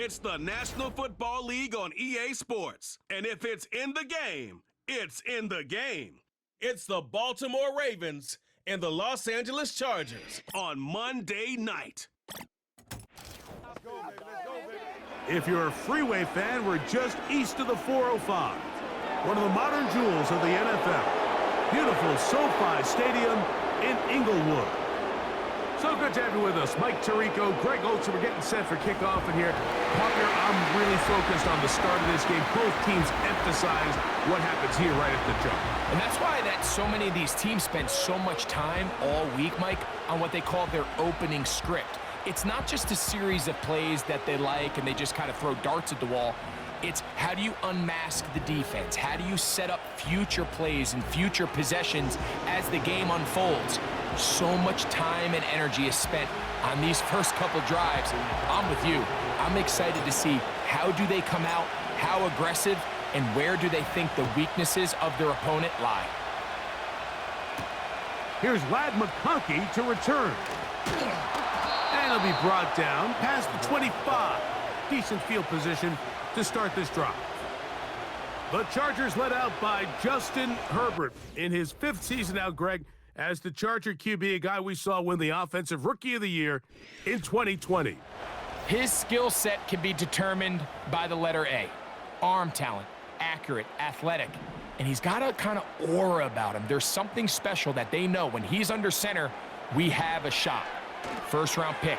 It's the National Football League on EA Sports. And if it's in the game, it's in the game. It's the Baltimore Ravens and the Los Angeles Chargers on Monday night. If you're a Freeway fan, we're just east of the 405. One of the modern jewels of the NFL. Beautiful SoFi Stadium in Inglewood. So good to have you with us. Mike Tirico, Greg Olsen, we're getting set for kickoff in here. Partner, I'm really focused on the start of this game. Both teams emphasize what happens here right at the jump. And that's why so many of these teams spend so much time all week, Mike, on what they call their opening script. It's not just a series of plays that they like and they just kind of throw darts at the wall. It's how do you unmask the defense? How do you set up future plays and future possessions as the game unfolds? So much time and energy is spent on these first couple drives. I'm with you. I'm excited to see how do they come out, how aggressive, and where do they think the weaknesses of their opponent lie. Here's Ladd McConkey to return. And he'll be brought down past the 25. Decent field position to start this drive. The Chargers led out by Justin Herbert in his 5th season out, Greg, as the Charger QB, a guy we saw win the Offensive Rookie of the Year in 2020. His skill set can be determined by the letter A. Arm talent, accurate, athletic, and he's got a kind of aura about him. There's something special that they know when he's under center, we have a shot. First-round pick.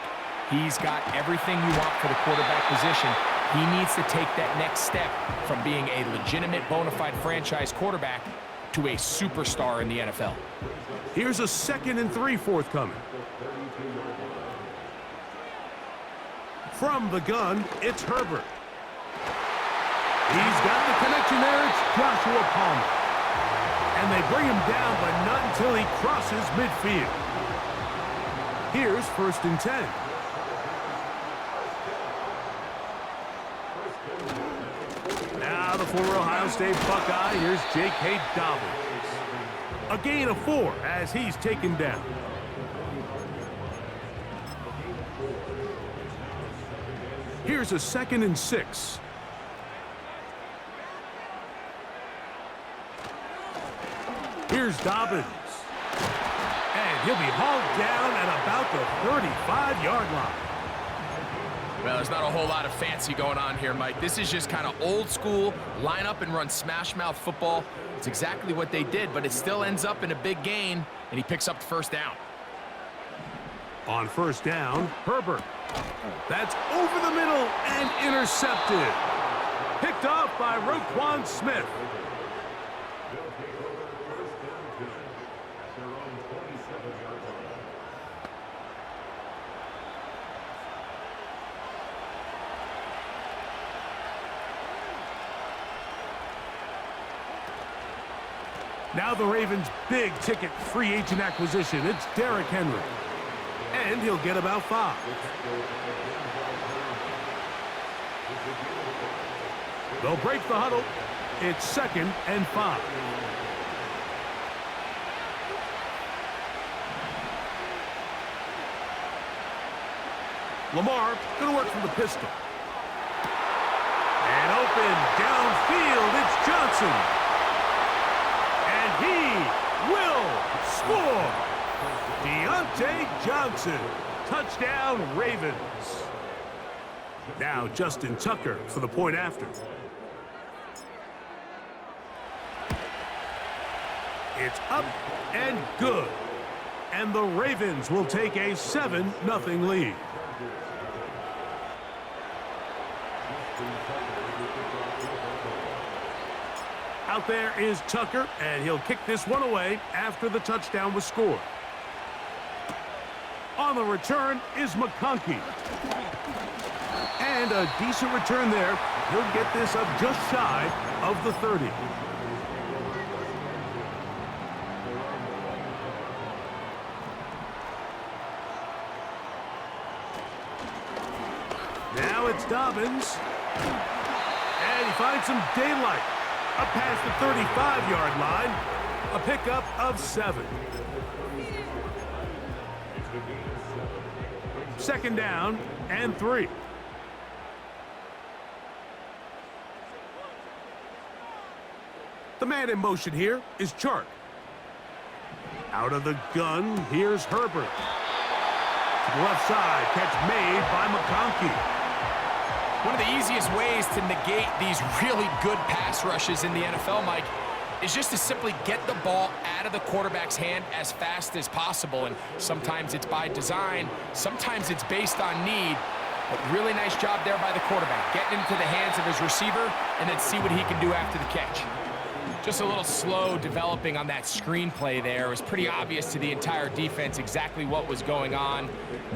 He's got everything you want for the quarterback position. He needs to take that next step from being a legitimate, bona fide franchise quarterback to a superstar in the NFL. Here's a 2nd and 3 forthcoming. From the gun, it's Herbert. He's got the connection there. It's Joshua Palmer. And they bring him down, but not until he crosses midfield. Here's 1st and 10. Now the former Ohio State Buckeye, here's J.K. Dobbins. A gain of 4 as he's taken down. Here's a 2nd and 6. Here's Dobbins. And he'll be hauled down at about the 35-yard line. Well, there's not a whole lot of fancy going on here, Mike. This is just kind of old school, line up and run smash mouth football. It's exactly what they did, but it still ends up in a big gain, and he picks up the 1st down. On 1st down, Herbert. That's over the middle and intercepted. Picked off by Roquan Smith. Now the Ravens' big-ticket free agent acquisition. It's Derrick Henry. And he'll get about 5. They'll break the huddle. It's 2nd and 5. Lamar going to work from the pistol. And open downfield, it's Johnson. He will score. Deontay Johnson. Touchdown, Ravens. Now Justin Tucker for the point after. It's up and good. And the Ravens will take a 7-0 lead. Out there is Tucker, and he'll kick this one away after the touchdown was scored. On the return is McConkey. And a decent return there. He'll get this up just shy of the 30. Now it's Dobbins. And he finds some daylight. Up past the 35-yard line, a pickup of 7. 2nd down and 3. The man in motion here is Chark. Out of the gun, here's Herbert. To the left side, catch made by McConkey. One of the easiest ways to negate these really good pass rushes in the NFL, Mike, is just to simply get the ball out of the quarterback's hand as fast as possible. And sometimes it's by design, sometimes it's based on need. But really nice job there by the quarterback, getting into the hands of his receiver and then see what he can do after the catch. Just a little slow developing on that screenplay there. It was pretty obvious to the entire defense exactly what was going on.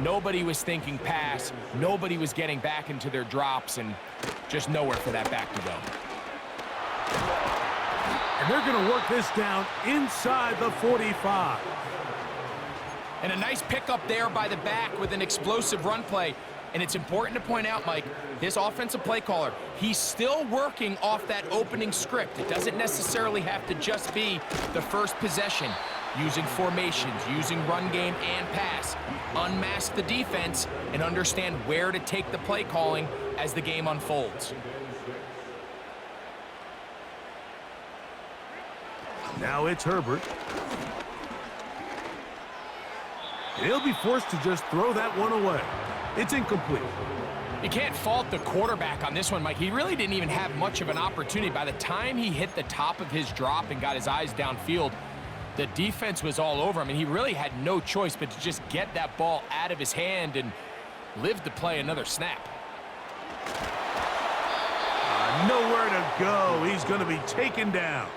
Nobody was thinking pass. Nobody was getting back into their drops, and just nowhere for that back to go. And they're going to work this down inside the 45. And a nice pickup there by the back with an explosive run play. And it's important to point out, Mike, this offensive play caller, he's still working off that opening script. It doesn't necessarily have to just be the first possession. Using formations, using run game and pass. Unmask the defense and understand where to take the play calling as the game unfolds. Now it's Herbert. He'll be forced to just throw that one away. It's incomplete. You can't fault the quarterback on this one, Mike. He really didn't even have much of an opportunity. By the time he hit the top of his drop and got his eyes downfield, the defense was all over him, and he really had no choice but to just get that ball out of his hand and live to play another snap. Nowhere to go. He's going to be taken down.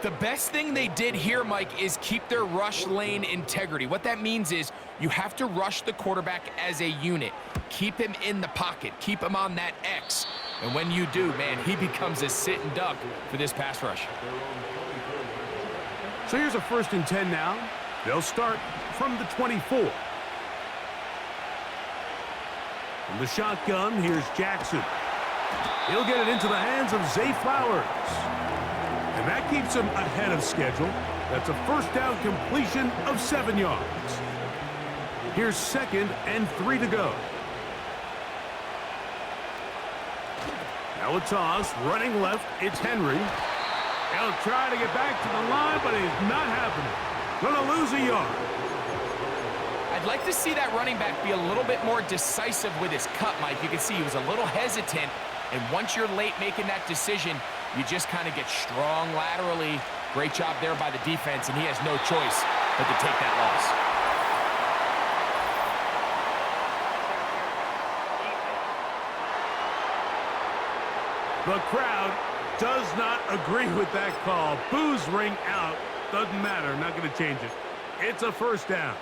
The best thing they did here, Mike, is keep their rush lane integrity. What that means is you have to rush the quarterback as a unit. Keep him in the pocket. Keep him on that X. And when you do, man, he becomes a sit and duck for this pass rush. So here's a 1st and 10 now. They'll start from the 24. From the shotgun, here's Jackson. He'll get it into the hands of Zay Flowers. And that keeps him ahead of schedule. That's a 1st down completion of 7 yards. Here's 2nd and 3 to go. Now a toss, running left, it's Henry. He'll try to get back to the line, but it's not happening. Gonna lose a yard. I'd like to see that running back be a little bit more decisive with his cut, Mike. You can see he was a little hesitant, and once you're late making that decision, you just kind of get strong laterally. Great job there by the defense, and he has no choice but to take that loss. The crowd does not agree with that call. Boos ring out. Doesn't matter. Not going to change it. It's a 1st down.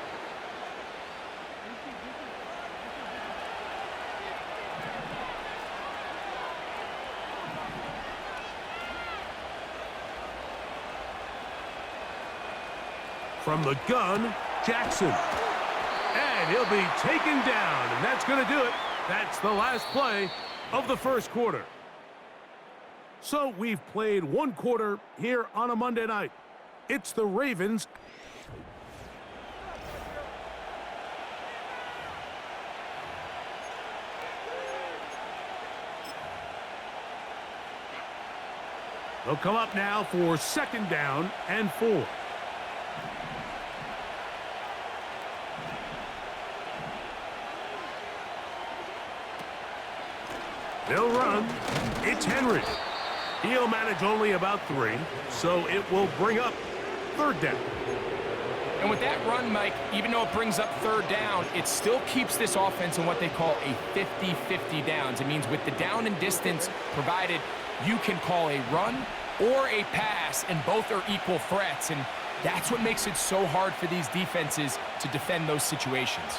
From the gun, Jackson. And he'll be taken down, and that's going to do it. That's the last play of the 1st quarter. So we've played 1 quarter here on a Monday night. It's the Ravens. They'll come up now for 2nd down and 4. They'll run. It's Henry. He'll manage only about 3, so it will bring up 3rd down. And with that run, Mike, even though it brings up 3rd down, it still keeps this offense in what they call a 50-50 downs. It means with the down and distance provided, you can call a run or a pass, and both are equal threats. And that's what makes it so hard for these defenses to defend those situations.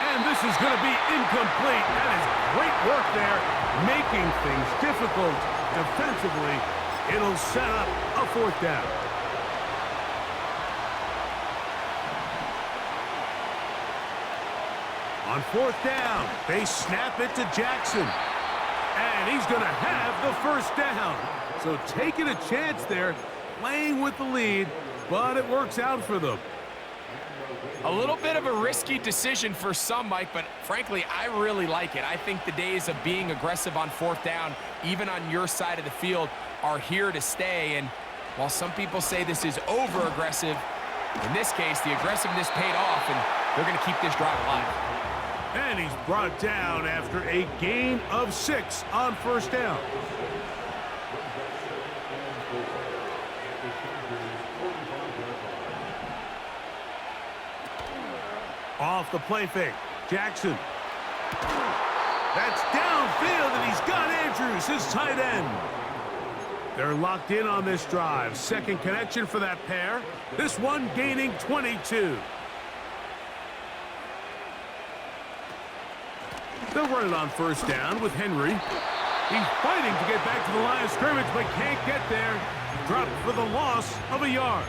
And this is going to be incomplete. That is great work there, making things difficult defensively. It'll set up a 4th down. On 4th down, they snap it to Jackson. And he's going to have the 1st down. So taking a chance there, playing with the lead, but it works out for them. A little bit of a risky decision for some, Mike, but frankly, I really like it. I think the days of being aggressive on fourth down, even on your side of the field, are here to stay. And while some people say this is over-aggressive, in this case, the aggressiveness paid off, and they're going to keep this drive alive. And he's brought down after a gain of 6 on first down. Off the play fake, Jackson. That's downfield, and he's got Andrews, his tight end. They're locked in on this drive. Second connection for that pair. This one gaining 22. They'll run it on first down with Henry. He's fighting to get back to the line of scrimmage, but can't get there. Dropped for the loss of a yard.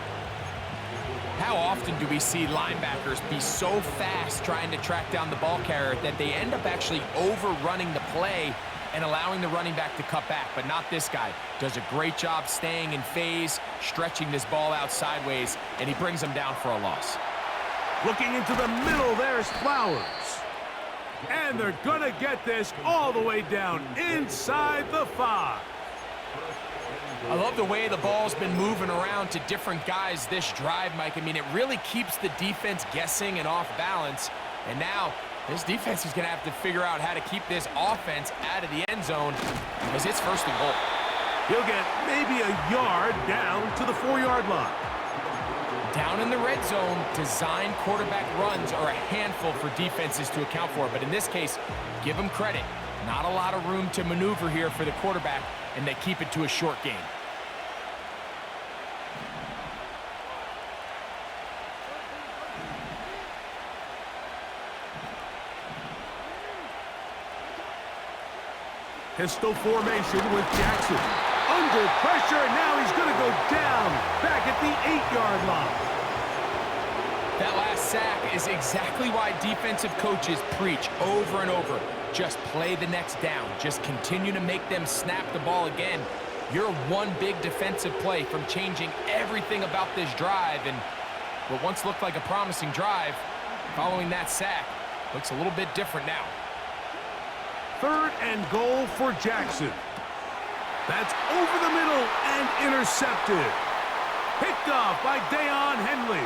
How often do we see linebackers be so fast trying to track down the ball carrier that they end up actually overrunning the play and allowing the running back to cut back? But not this guy. Does a great job staying in phase, stretching this ball out sideways, and he brings them down for a loss. Looking into the middle, there's Flowers. And they're going to get this all the way down inside the 5. I love the way the ball's been moving around to different guys this drive, Mike. I mean, it really keeps the defense guessing and off balance. And now this defense is going to have to figure out how to keep this offense out of the end zone because it's first and goal. He'll get maybe a yard down to the 4-yard line. Down in the red zone, design quarterback runs are a handful for defenses to account for. But in this case, give them credit. Not a lot of room to maneuver here for the quarterback, and they keep it to a short game. Pistol formation with Jackson. Under pressure, and now he's going to go down back at the 8-yard line. That last sack is exactly why defensive coaches preach over and over. Just play the next down. Just continue to make them snap the ball again. You're one big defensive play from changing everything about this drive, and what once looked like a promising drive, following that sack, looks a little bit different now. 3rd and goal for Jackson. That's over the middle and intercepted. Picked off by Deion Henley.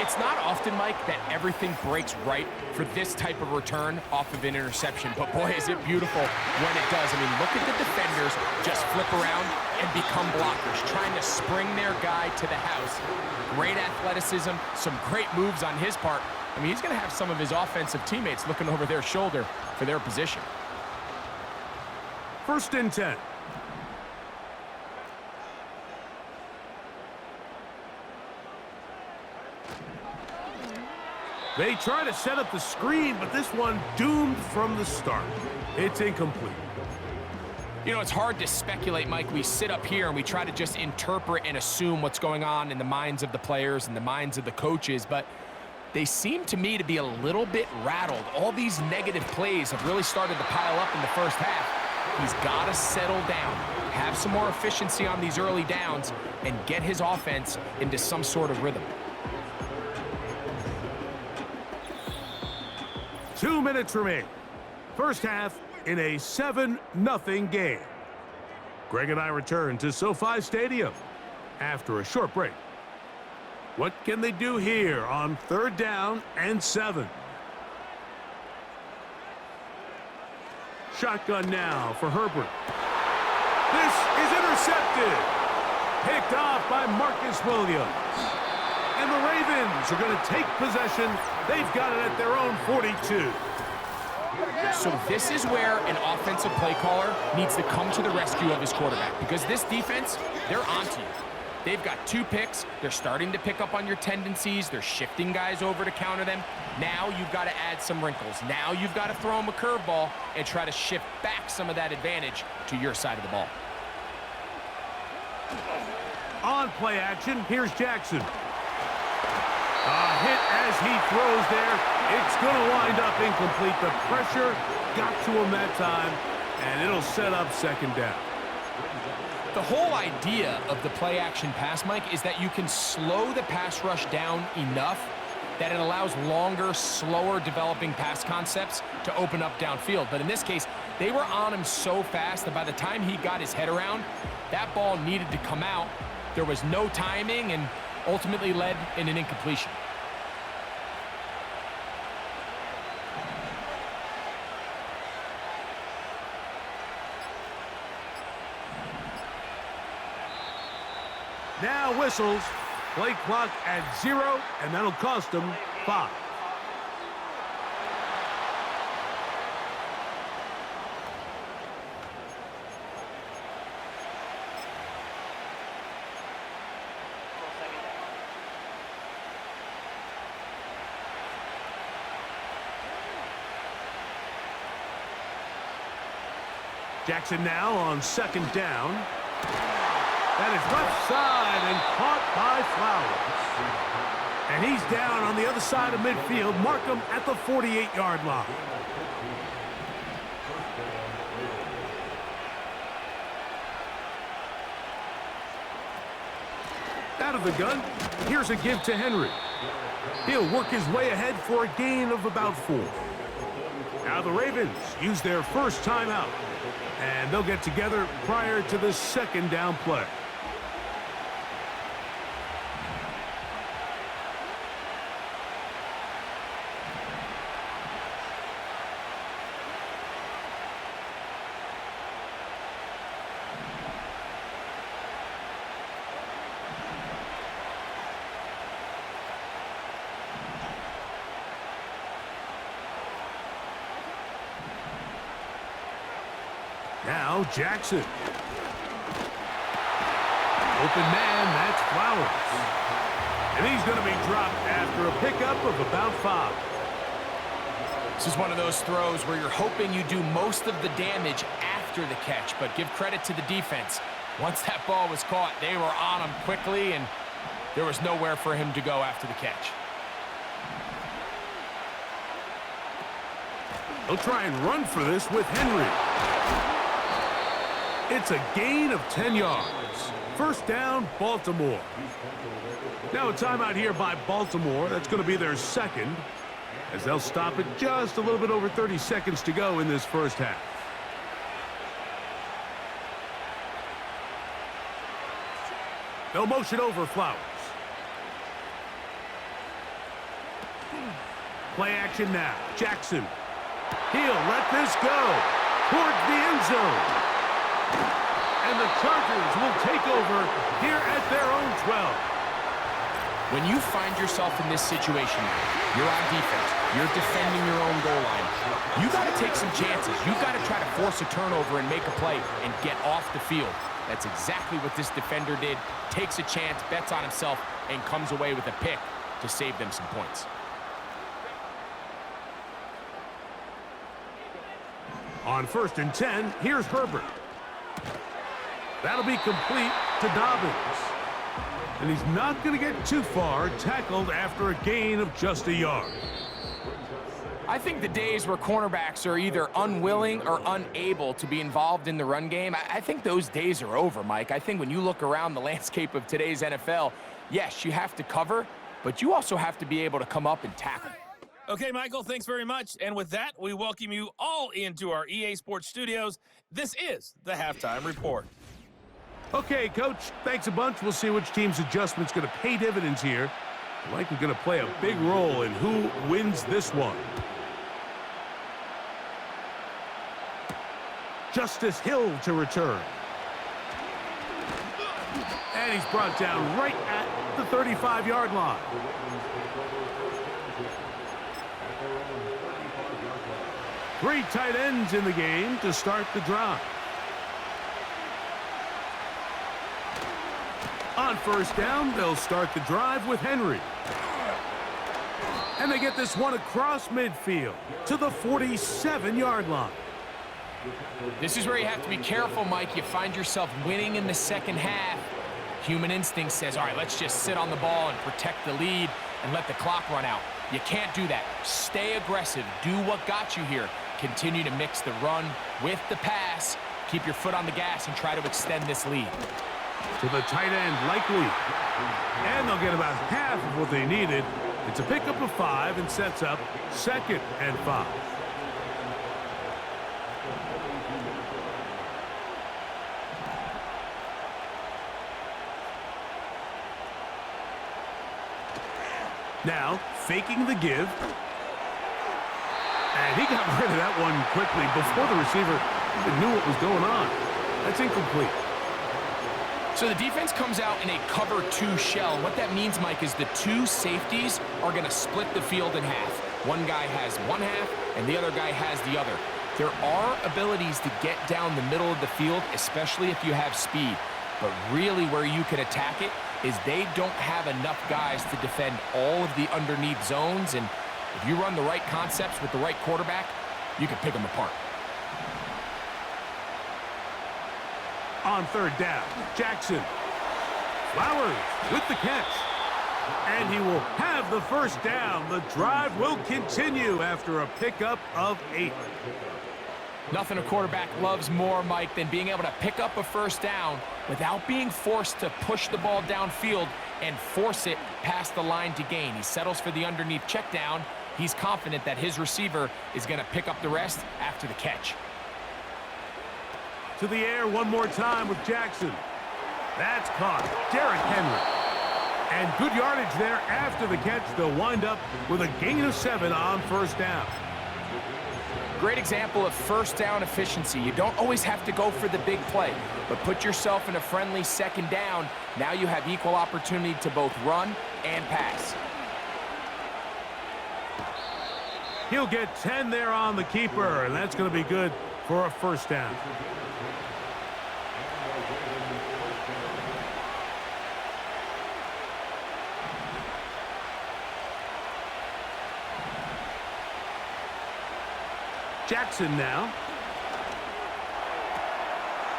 It's not often, Mike, that everything breaks right for this type of return off of an interception. But boy, is it beautiful when it does. I mean, look at the defenders just flip around and become blockers, trying to spring their guy to the house. Great athleticism, some great moves on his part. I mean, he's going to have some of his offensive teammates looking over their shoulder for their position. 1st and 10. They try to set up the screen, but this one doomed from the start. It's incomplete. You know, it's hard to speculate, Mike. We sit up here and we try to just interpret and assume what's going on in the minds of the players and the minds of the coaches, but they seem to me to be a little bit rattled. All these negative plays have really started to pile up in the first half. He's got to settle down, have some more efficiency on these early downs, and get his offense into some sort of rhythm. 2 minutes remain. First half in a 7-0 game. Greg and I return to SoFi Stadium after a short break. What can they do here on 3rd down and 7? Shotgun now for Herbert. This is intercepted. Picked off by Marcus Williams. And the Ravens are going to take possession. They've got it at their own 42. So this is where an offensive play caller needs to come to the rescue of his quarterback, because this defense, they're onto you. They've got 2 picks. They're starting to pick up on your tendencies. They're shifting guys over to counter them. Now you've got to add some wrinkles. Now you've got to throw them a curveball and try to shift back some of that advantage to your side of the ball. On play action, here's Jackson. A hit as he throws there. It's going to wind up incomplete. The pressure got to him that time, and it'll set up 2nd down. The whole idea of the play-action pass, Mike, is that you can slow the pass rush down enough that it allows longer, slower developing pass concepts to open up downfield. But in this case, they were on him so fast that by the time he got his head around, that ball needed to come out. There was no timing and ultimately led in an incompletion. Now whistles. Play clock at 0, and that'll cost them 5. Jackson now on 2nd down. That is left side and caught by Flowers. And he's down on the other side of midfield. Mark him at the 48-yard line. Out of the gun, here's a give to Henry. He'll work his way ahead for a gain of about 4. Now the Ravens use their first timeout, and they'll get together prior to the 2nd down play. Now Jackson. Open man, that's Flowers. And he's going to be dropped after a pickup of about 5. This is one of those throws where you're hoping you do most of the damage after the catch, but give credit to the defense. Once that ball was caught, they were on him quickly, and there was nowhere for him to go after the catch. They'll try and run for this with Henry. It's a gain of 10 yards. First down, Baltimore. Now a timeout here by Baltimore. That's going to be their 2nd, as they'll stop it just a little bit over 30 seconds to go in this first half. They'll motion over Flowers. Play action now. Jackson. He'll let this go towards the end zone. And the Chargers will take over here at their own 12. When you find yourself in this situation, you're on defense, you're defending your own goal line, you got to take some chances. You got to try to force a turnover and make a play and get off the field. That's exactly what this defender did. Takes a chance, bets on himself, and comes away with a pick to save them some points. On 1st and 10, here's Herbert. That'll be complete to Dobbins. And he's not going to get too far, tackled after a gain of just a yard. I think the days where cornerbacks are either unwilling or unable to be involved in the run game, I think those days are over, Mike. I think when you look around the landscape of today's NFL, yes, you have to cover, but you also have to be able to come up and tackle. Okay, Michael, thanks very much. And with that, we welcome you all into our EA Sports studios. This is the Halftime Report. Okay, Coach, thanks a bunch. We'll see which team's adjustment's going to pay dividends here. Likely going to play a big role in who wins this one. Justice Hill to return. And he's brought down right at the 35-yard line. Three tight ends in the game to start the drive. On 1st down, they'll start the drive with Henry. And they get this one across midfield to the 47-yard line. This is where you have to be careful, Mike. You find yourself winning in the second half. Human instinct says, all right, let's just sit on the ball and protect the lead and let the clock run out. You can't do that. Stay aggressive. Do what got you here. Continue to mix the run with the pass Keep your foot on the gas and try to extend this lead. To the tight end, likely. And they'll get about half of what they needed. It's a pickup of 5 and sets up 2nd and 5. Now, faking the give. And he got rid of that one quickly before the receiver even knew what was going on. That's incomplete. So the defense comes out in a cover 2 shell. And what that means, Mike, is the 2 safeties are going to split the field in half. One guy has one half, and the other guy has the other. There are abilities to get down the middle of the field, especially if you have speed. But really where you can attack it is they don't have enough guys to defend all of the underneath zones. And if you run the right concepts with the right quarterback, you can pick them apart. On 3rd down, Jackson. Flowers with the catch. And he will have the 1st down. The drive will continue after a pickup of 8. Nothing a quarterback loves more, Mike, than being able to pick up a 1st down without being forced to push the ball downfield and force it past the line to gain. He settles for the underneath check down. He's confident that his receiver is going to pick up the rest after the catch. To the air one more time with Jackson. That's caught. Derrick Henry. And good yardage there after the catch. They'll wind up with a gain of 7 on 1st down. Great example of 1st down efficiency. You don't always have to go for the big play, but put yourself in a friendly 2nd down. Now you have equal opportunity to both run and pass. He'll get 10 there on the keeper, and that's going to be good for a 1st down. Jackson now.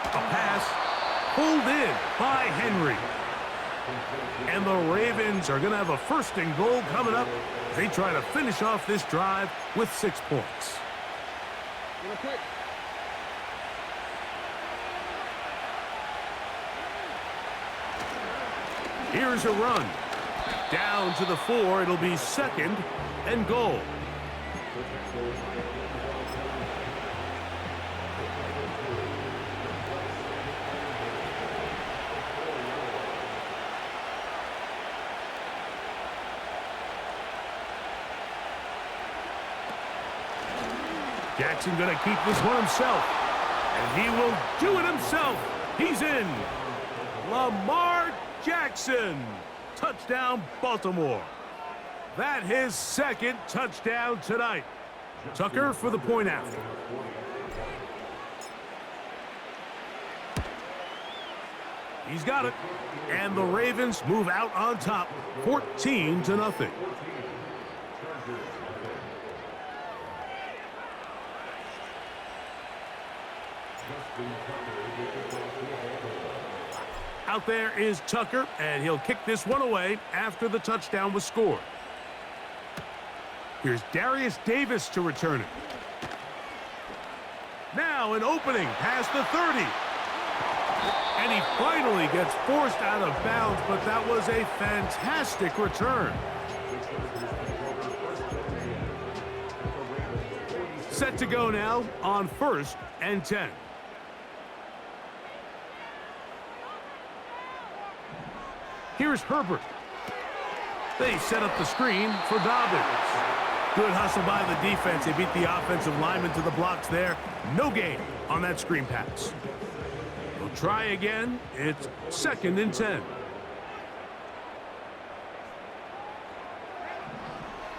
A pass pulled in by Henry. And the Ravens are going to have a 1st and goal coming up. They try to finish off this drive with 6 points. Here's a run. Down to the 4. It'll be 2nd and goal. Jackson going to keep this one himself. And he will do it himself. He's in. Lamar Jackson. Touchdown, Baltimore. That his 2nd touchdown tonight. Tucker for the point after. He's got it. And the Ravens move out on top, 14-0. Out there is Tucker, and he'll kick this one away after the touchdown was scored. Here's Darius Davis to return it. Now an opening past the 30. And he finally gets forced out of bounds, but that was a fantastic return. Set to go now on 1st and 10. Here's Herbert. They set up the screen for Dobbins. Good hustle by the defense. They beat the offensive lineman to the blocks there. No gain on that screen pass. We'll try again. It's 2nd and 10.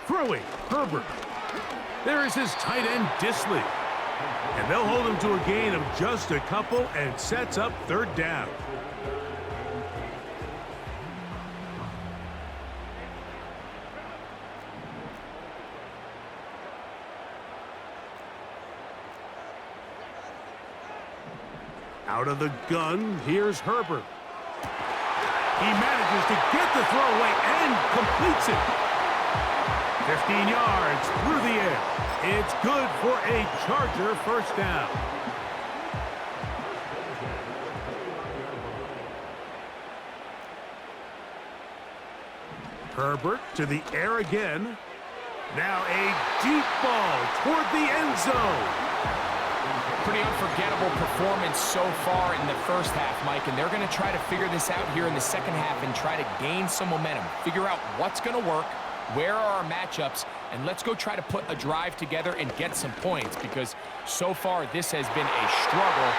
Throwing, Herbert. There is his tight end, Disley. And they'll hold him to a gain of just a couple and sets up 3rd down. Out of the gun, here's Herbert. He manages to get the throw away and completes it. 15 yards through the air. It's good for a Charger 1st down. Herbert to the air again. Now a deep ball toward the end zone. Pretty unforgettable performance so far in the first half, Mike, and they're going to try to figure this out here in the second half and try to gain some momentum, figure out what's going to work, where are our matchups, and let's go try to put a drive together and get some points, because so far this has been a struggle,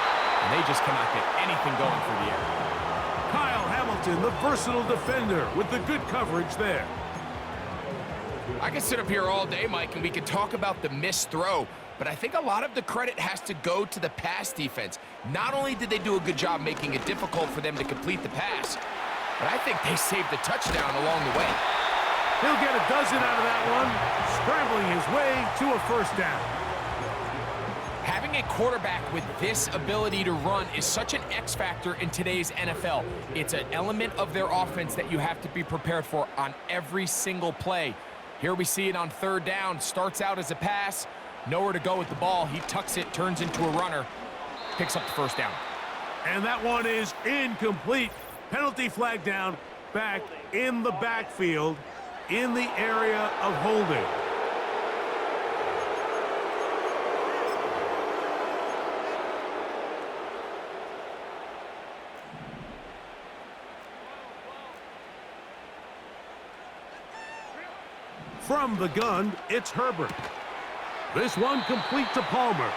and they just cannot get anything going for the air. Kyle Hamilton, the versatile defender, with the good coverage there. I could sit up here all day, Mike, and we could talk about the missed throw, but I think a lot of the credit has to go to the pass defense. Not only did they do a good job making it difficult for them to complete the pass, but I think they saved the touchdown along the way. He'll get a dozen out of that one, scrambling his way to a first down. Having a quarterback with this ability to run is such an X factor in today's NFL. It's an element of their offense that you have to be prepared for on every single play. Here we see it on third down. Starts out as a pass, nowhere to go with the ball. He tucks it, turns into a runner, picks up the first down. And that one is incomplete. Penalty flag down, back in the backfield, in the area of holding. From the gun, it's Herbert. This one complete to Palmer.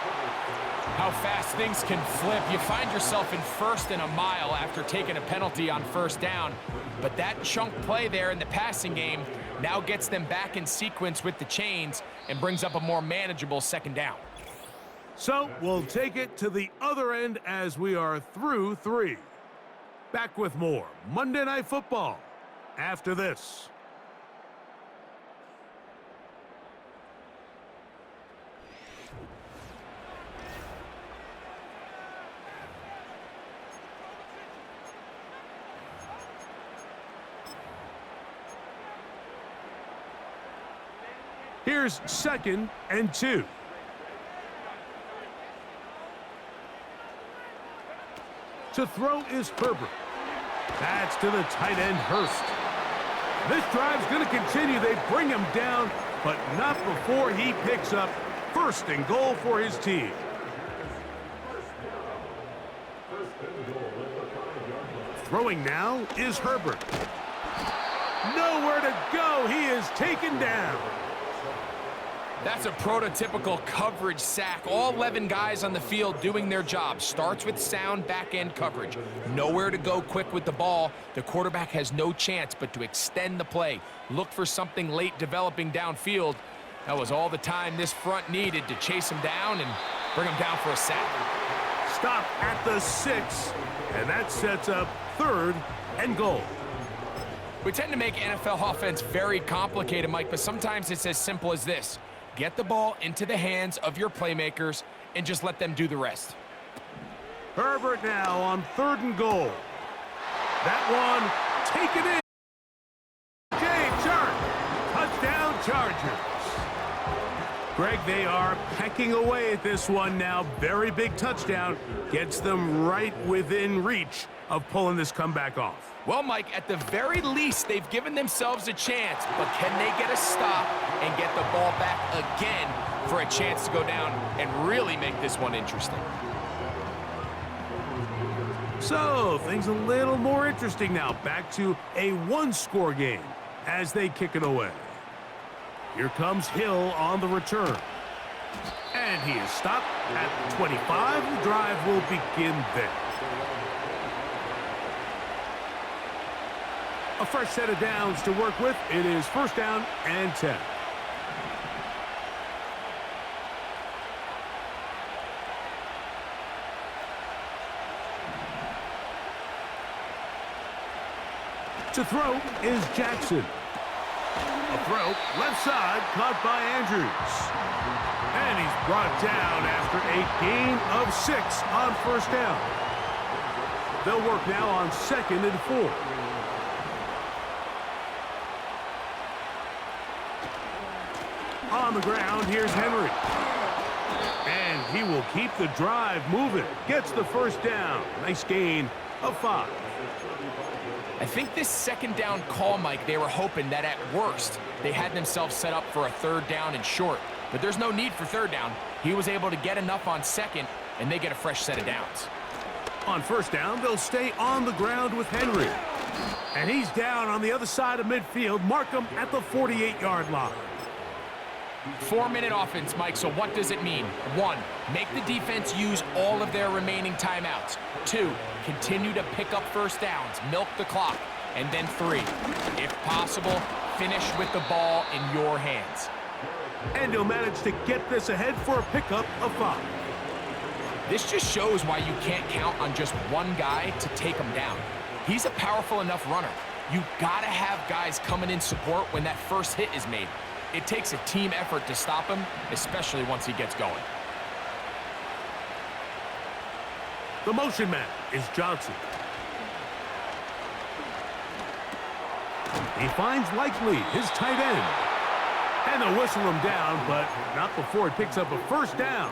How fast things can flip. You find yourself in first and a mile after taking a penalty on first down. But that chunk play there in the passing game now gets them back in sequence with the chains and brings up a more manageable second down. So we'll take it to the other end as we are through 3. Back with more Monday Night Football after this. Here's 2nd and 2. To throw is Herbert. That's to the tight end, Hurst. This drive's going to continue. They bring him down, but not before he picks up 1st and goal for his team. Throwing now is Herbert. Nowhere to go. He is taken down. That's a prototypical coverage sack. All 11 guys on the field doing their job. Starts with sound back-end coverage. Nowhere to go quick with the ball. The quarterback has no chance but to extend the play. Look for something late developing downfield. That was all the time this front needed to chase him down and bring him down for a sack. Stop at the 6, and that sets up 3rd and goal. We tend to make NFL offense very complicated, Mike, but sometimes it's as simple as this. Get the ball into the hands of your playmakers and just let them do the rest. Herbert now on 3rd and goal. That one taken in. James Hurst, touchdown Chargers. Greg, they are pecking away at this one now. Very big touchdown. Gets them right within reach of pulling this comeback off. Well, Mike, at the very least, they've given themselves a chance, but can they get a stop and get the ball back again for a chance to go down and really make this one interesting? So, things a little more interesting now. Back to a 1-score game as they kick it away. Here comes Hill on the return. And he is stopped at the 25. The drive will begin there. A fresh set of downs to work with. It is 1st down and 10. To throw is Jackson. A throw, left side, caught by Andrews. And he's brought down after a gain of 6 on 1st down. They'll work now on 2nd and 4. On the ground, here's Henry. And he will keep the drive moving. Gets the 1st down. Nice gain of 5. I think this second down call, Mike, they were hoping that at worst, they had themselves set up for a third down and short. But there's no need for third down. He was able to get enough on second, and they get a fresh set of downs. On first down, they'll stay on the ground with Henry. And he's down on the other side of midfield. Mark him at the 48-yard line. 4-minute offense, Mike, so what does it mean? 1, make the defense use all of their remaining timeouts. 2, continue to pick up first downs, milk the clock. And then 3, if possible, finish with the ball in your hands. And he'll manage to get this ahead for a pickup of 5. This just shows why you can't count on just one guy to take him down. He's a powerful enough runner. You gotta have guys coming in support when that first hit is made. It takes a team effort to stop him, especially once he gets going. The motion man is Johnson. He finds Likely, his tight end. And they'll whistle him down, but not before it picks up a first down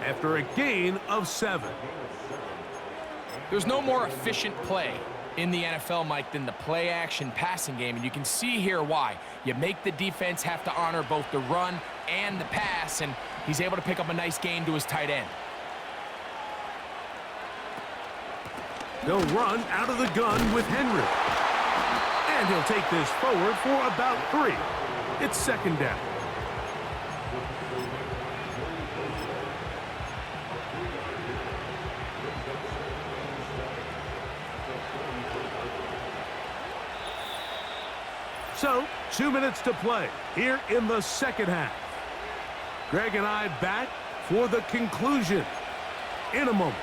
after a gain of 7. There's no more efficient play in the NFL, Mike, than the play-action passing game, and you can see here why. You make the defense have to honor both the run and the pass, and he's able to pick up a nice gain to his tight end. They'll run out of the gun with Henry. And he'll take this forward for about 3. It's second down. So, 2 minutes to play here in the second half. Greg and I back for the conclusion in a moment.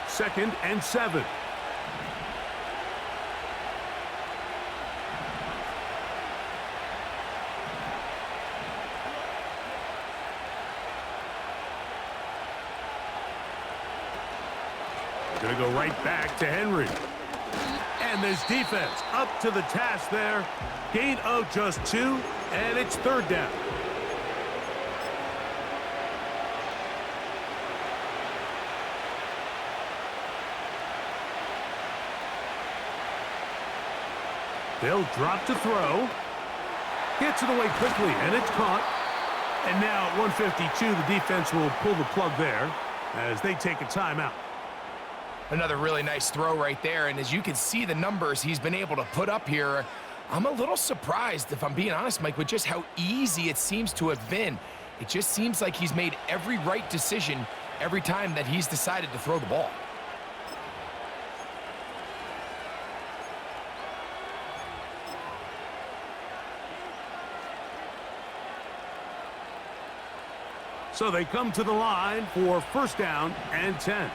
2nd and 7. Going to go right back to Henry. And this defense up to the task there. Gain of just 2, and it's third down. They'll drop to throw. Gets it away quickly, and it's caught. And now at 152, the defense will pull the plug there as they take a timeout. Another really nice throw right there, and as you can see the numbers he's been able to put up here, I'm a little surprised, if I'm being honest, Mike, with just how easy it seems to have been. It just seems like he's made every right decision every time that he's decided to throw the ball. So they come to the line for first down and 10.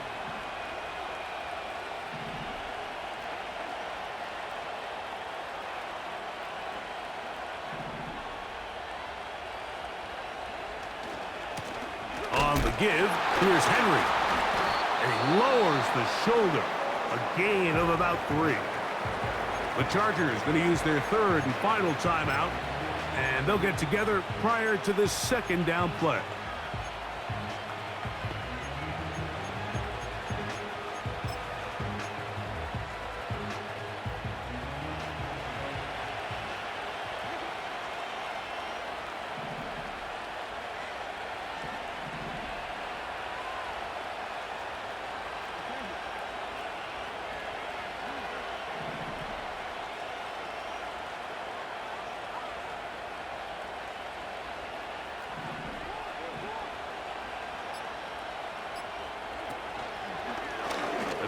On the give, here's Henry. And he lowers the shoulder. A gain of about 3. The Chargers going to use their third and final timeout. And they'll get together prior to this second down play.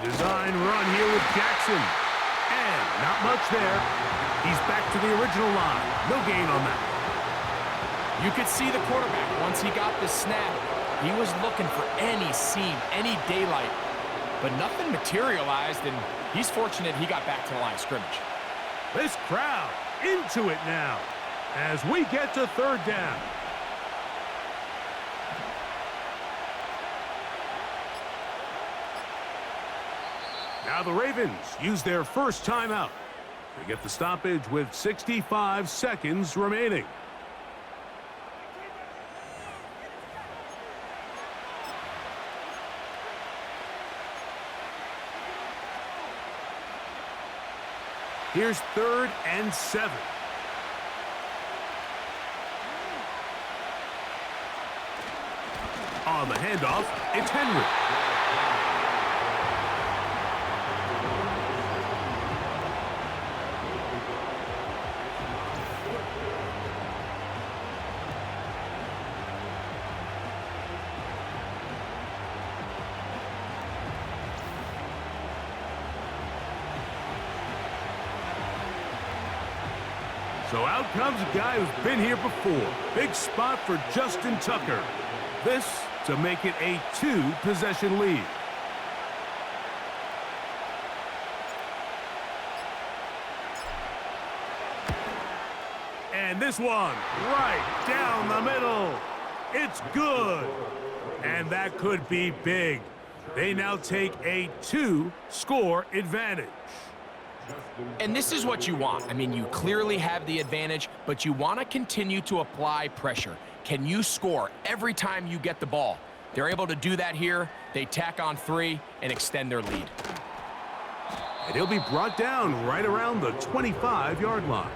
Design run here with Jackson. And not much there. He's back to the original line. No gain on that. You could see the quarterback, once he got the snap, he was looking for any seam, any daylight, but nothing materialized, and he's fortunate he got back to the line of scrimmage. This crowd into it now as we get to third down. Now the Ravens use their first timeout. They get the stoppage with 65 seconds remaining. Here's 3rd and 7. On the handoff, it's Henry. So out comes a guy who's been here before. Big spot for Justin Tucker. This to make it a 2-possession lead. And this one, right down the middle. It's good. And that could be big. They now take a 2-score advantage. And this is what you want. I mean, you clearly have the advantage, but you want to continue to apply pressure. Can you score every time you get the ball? They're able to do that here. They tack on 3 and extend their lead. And he'll be brought down right around the 25-yard line.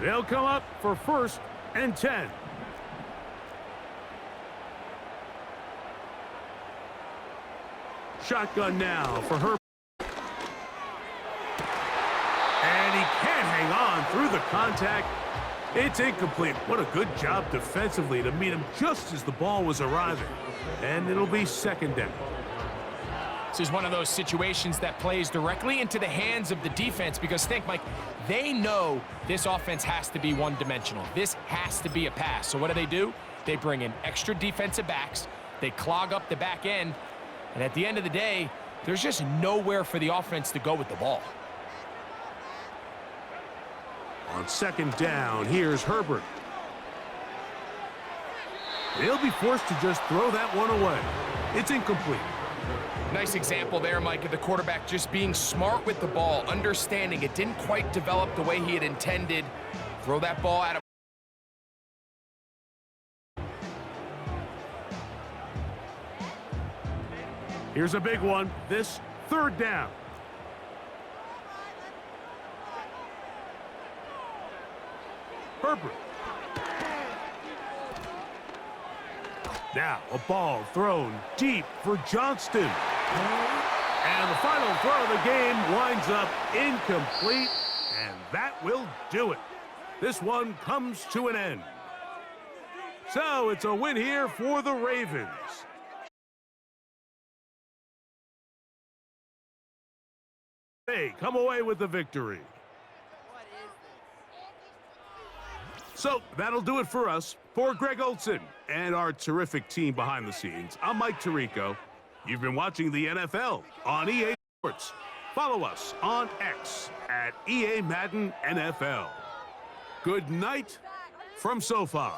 They'll come up for 1st and 10. Shotgun now for Herbert. And he can't hang on through the contact. It's incomplete. What a good job defensively to meet him just as the ball was arriving. And it'll be 2nd down. This is one of those situations that plays directly into the hands of the defense because think, Mike, they know this offense has to be one-dimensional. This has to be a pass. So what do? They bring in extra defensive backs. They clog up the back end. And at the end of the day, there's just nowhere for the offense to go with the ball. On 2nd down, here's Herbert. They'll be forced to just throw that one away. It's incomplete. Nice example there, Mike, of the quarterback just being smart with the ball, understanding it didn't quite develop the way he had intended. Throw that ball out of. Here's a big one. This 3rd down. Herbert. Now a ball thrown deep for Johnston. And the final throw of the game winds up incomplete, and that will do it. This one comes to an end. So it's a win here for the Ravens. They come away with the victory. So that'll do it for us. For Greg Olson and our terrific team behind the scenes, I'm Mike Tirico. You've been watching the NFL on EA Sports. Follow us on X at EA Madden NFL. Good night from SoFi.